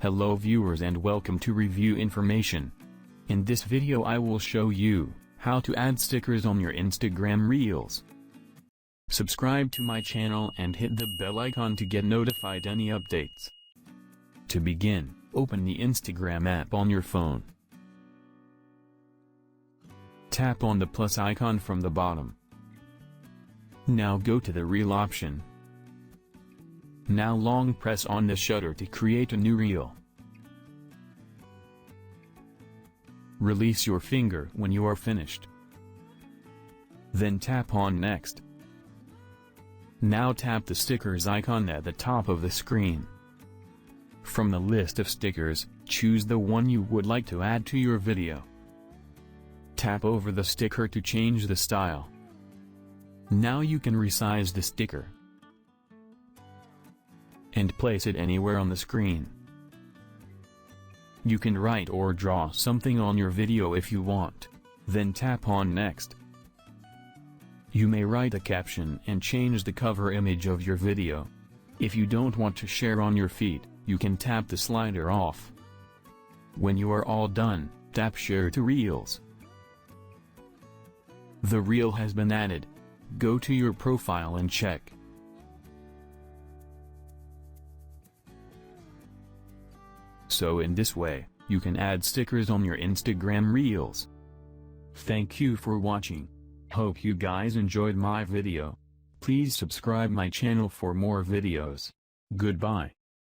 Hello viewers and welcome to Review Information. In this video I will show you how to add stickers on your Instagram Reels. Subscribe to my channel and hit the bell icon to get notified any updates. To begin, open the Instagram app on your phone. Tap on the plus icon from the bottom. Now go to the Reel option. Now long press on the shutter to create a new reel. Release your finger when you are finished. Then tap on Next. Now tap the stickers icon at the top of the screen. From the list of stickers, choose the one you would like to add to your video. Tap over the sticker to change the style. Now you can resize the sticker and place it anywhere on the screen. You can write or draw something on your video if you want, then tap on Next. You may write a caption and change the cover image of your video. If you don't want to share on your feed, you can tap the slider off. When you are all done, tap Share to Reels. The reel has been added. Go to your profile and check. So in this way, you can add stickers on your Instagram Reels. Thank you for watching. Hope you guys enjoyed my video. Please subscribe my channel for more videos. Goodbye.